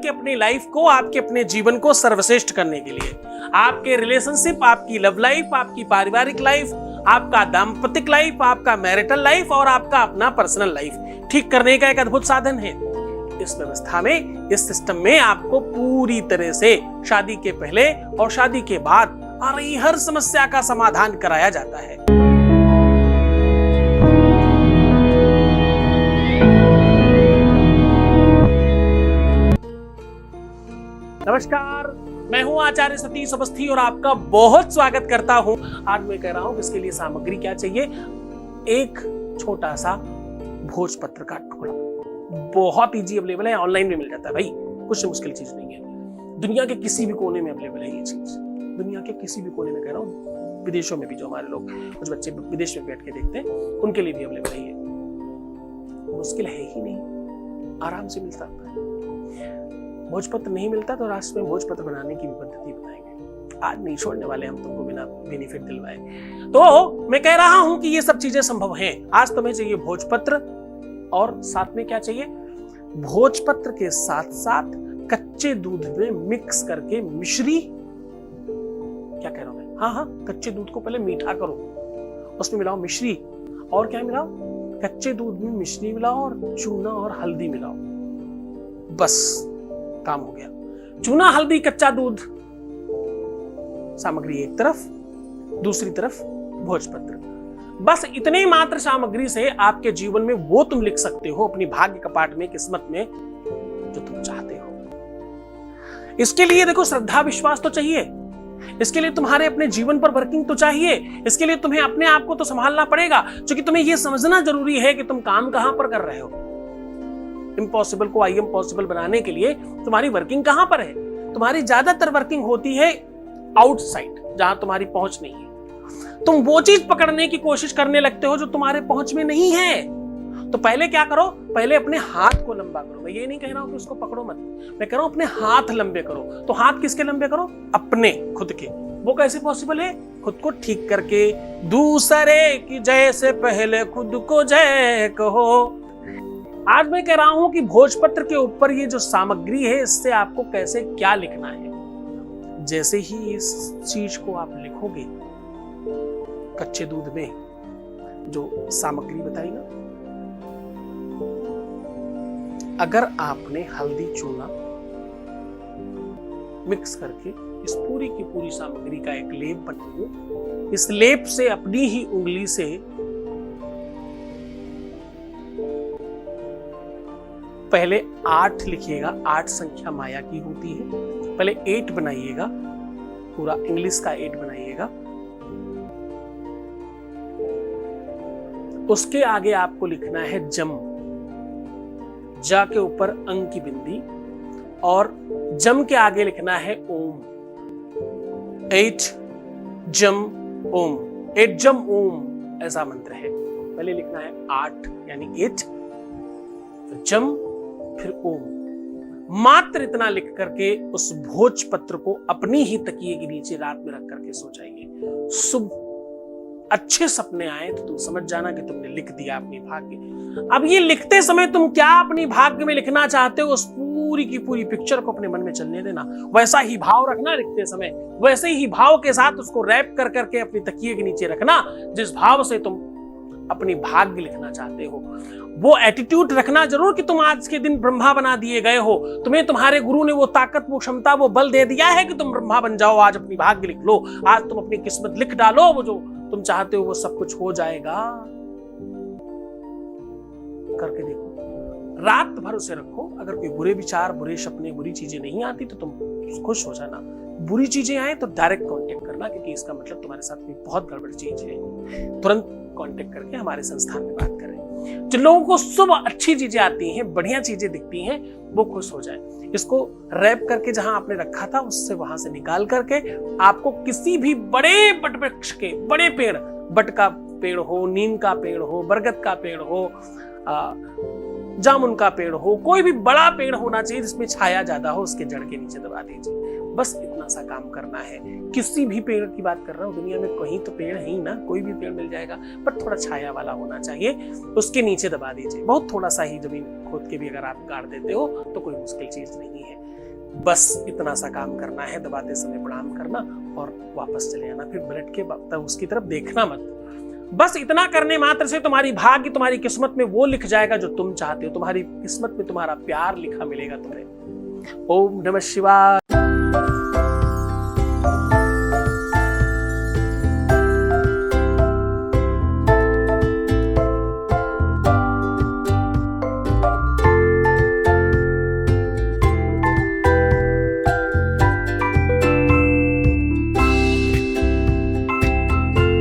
आपके अपनी लाइफ को, आपके अपने जीवन को सर्वश्रेष्ठ करने के लिए, आपके रिलेशनशिप, आपकी लव लाइफ, आपकी पारिवारिक लाइफ, आपका दाम्पतिक लाइफ, आपका मैरिटल लाइफ और आपका अपना पर्सनल लाइफ ठीक करने का एक अद्भुत साधन है। इस व्यवस्था में, इस सिस्टम में आपको पूरी तरह से शादी के पहले और शादी के बाद आ रही हर समस्या का समाधान कराया जाता है। नमस्कार, मैं हूं आचार्य सतीश अवस्थी और आपका बहुत स्वागत करता हूं। आज मैं कह रहा हूं कि इसके लिए सामग्री क्या चाहिए। एक छोटा सा भोजपत्र का टुकड़ा, बहुत इजी अवेलेबल है, ऑनलाइन में मिल जाता है भाई, कुछ मुश्किल चीज नहीं है। दुनिया के किसी भी कोने में अवेलेबल है ये चीज, दुनिया के किसी भी कोने में कह रहा हूँ, विदेशों में भी जो हमारे लोग, कुछ बच्चे विदेश में बैठ के देखते हैं, उनके लिए भी अवेलेबल है ये। मुश्किल है ही नहीं, आराम से मिल सकता है। भोजपत्र नहीं मिलता तो राष्ट्र में भोजपत्र बनाने की भी पद्धति बताएंगे। आज नहीं छोड़ने वाले हम तुमको बिना बेनिफिट दिलवाए। तो मैं कह रहा हूं कि ये सब चीजें संभव हैं। आज तुम्हें चाहिए भोजपत्र और साथ में क्या चाहिए, भोजपत्र के साथ साथ कच्चे दूध में मिक्स करके मिश्री, क्या कह रहा हूं मैं, हाँ, कच्चे दूध को पहले मीठा करो, उसमें मिलाओ मिश्री, और क्या मिलाओ, कच्चे दूध में मिश्री मिलाओ और चूना और हल्दी मिलाओ, बस काम हो गया। चूना, हल्दी, कच्चा दूध, सामग्री एक तरफ, दूसरी तरफ भोजपत्र। बस इतने मात्र सामग्री से आपके जीवन में वो तुम लिख सकते हो अपनी भाग्य कपाट में, किस्मत में, जो तुम चाहते हो। इसके लिए देखो, श्रद्धा विश्वास तो चाहिए, इसके लिए तुम्हारे अपने जीवन पर वर्किंग तो चाहिए, इसके लिए तुम्हें अपने आप को तो संभालना पड़ेगा, क्योंकि तुम्हें यह समझना जरूरी है कि तुम काम कहां पर कर रहे हो। इम्पॉसिबल को आई एम पॉसिबल बनाने के लिए तुम्हारी वर्किंग कहां पर है। तुम्हारी ज्यादातर वर्किंग होती है आउटसाइड, जहां तुम्हारी पहुंच नहीं है। तुम वो चीज पकड़ने की कोशिश करने लगते हो जो तुम्हारे पहुंच में नहीं है। तो पहले क्या करो, पहले अपने हाथ को लंबा करो। मैं ये नहीं कह रहा हूं कि उसको पकड़ो मत, मैं कह रहा हूं अपने हाथ लंबे करो। तो हाथ किसके लंबे करो, अपने, खुद के। वो कैसे पॉसिबल है, खुद को ठीक करके, दूसरे की जय से पहले खुद को जय कहो। आज मैं कह रहा हूं कि भोजपत्र के ऊपर ये जो सामग्री है, इससे आपको कैसे क्या लिखना है। जैसे ही इस चीज को आप लिखोगे, कच्चे दूध में जो सामग्री बताई ना, अगर आपने हल्दी चूना मिक्स करके इस पूरी की पूरी सामग्री का एक लेप बनाओगे, इस लेप से अपनी ही उंगली से पहले 8 लिखिएगा। 8 संख्या माया की होती है। पहले 8 बनाइएगा, पूरा इंग्लिश का 8 बनाइएगा। उसके आगे आपको लिखना है जम, जा के ऊपर अंग की बिंदी, और जम के आगे लिखना है ओम। 8 जम ओम, 8 जम ओम, ऐसा मंत्र है। पहले लिखना है 8 यानी 8, तो जम, फिर ओम। मात्र इतना लिख करके उस भोजपत्र को अपनी ही तकिए के नीचे रात में रख करके सो जाइए। शुभ अच्छे सपने आए तो तुम समझ जाना कि तुमने लिख दिया अपनी भाग्य। अब ये लिखते समय तुम क्या अपनी भाग्य में लिखना चाहते हो, उस पूरी की पूरी पिक्चर को अपने मन में चलने देना। वैसा ही भाव रखना लिखते समय, वैसे ही भाव के साथ उसको रैप कर करके अपनी तकिए के नीचे रखना, जिस भाव से तुम अपनी भाग्य लिखना चाहते हो। वो एटीट्यूड रखना जरूर कि तुम आज के दिन ब्रह्मा बना दिए गए हो। तुम्हें तुम्हारे गुरु ने वो ताकत, वो क्षमता, वो बल दे दिया है कि तुम ब्रह्मा बन जाओ। आज अपनी भाग्य लिख लो, आज तुम अपनी किस्मत लिख डालो। वो जो तुम चाहते हो वो सब कुछ हो जाएगा। करके देखो, रात भर उसे रखो। अगर कोई बुरे विचार, बुरे सपने, बुरी चीजें नहीं आती तो तुम खुश हो जाना। बुरी चीजें आए तो डायरेक्ट कांटेक्ट करना, क्योंकि इसका मतलब तुम्हारे साथ कोई बहुत गड़बड़ चीज है। तुरंत कांटेक्ट करके हमारे संस्थान में बात करें। जिन लोगों को शुभ अच्छी चीजें आती हैं, बढ़िया चीजें दिखती हैं, वो खुश हो जाए। इसको रैप करके जहां आपने रखा था उससे वहां से निकाल करके आपको किसी भी बड़े बट वृक्ष के, बड़े पेड़, बट का पेड़ हो, नीम का पेड़ हो, बरगद का पेड़ हो, जामुन का पेड़ हो, कोई भी बड़ा पेड़ होना चाहिए जिसमें छाया ज्यादा हो, उसके जड़ के नीचे दबा दीजिए। बस इतना सा काम करना है। किसी भी पेड़ की बात कर रहा हूँ, दुनिया में कहीं तो पेड़ है ही ना, कोई भी पेड़ मिल जाएगा, पर थोड़ा छाया वाला होना चाहिए, उसके नीचे दबा दीजिए। बहुत थोड़ा सा ही जमीन खोद के भी अगर आप गाड़ देते हो तो कोई मुश्किल चीज नहीं है। बस इतना सा काम करना है, दबाते समय प्रणाम करना और वापस चले जाना, फिर पलट के तब उसकी तरफ देखना मत। बस इतना करने मात्र से तुम्हारी भाग्य, तुम्हारी किस्मत में वो लिख जाएगा जो तुम चाहते हो। तुम्हारी किस्मत में तुम्हारा प्यार लिखा मिलेगा तुम्हें। ओम नमः शिवाय।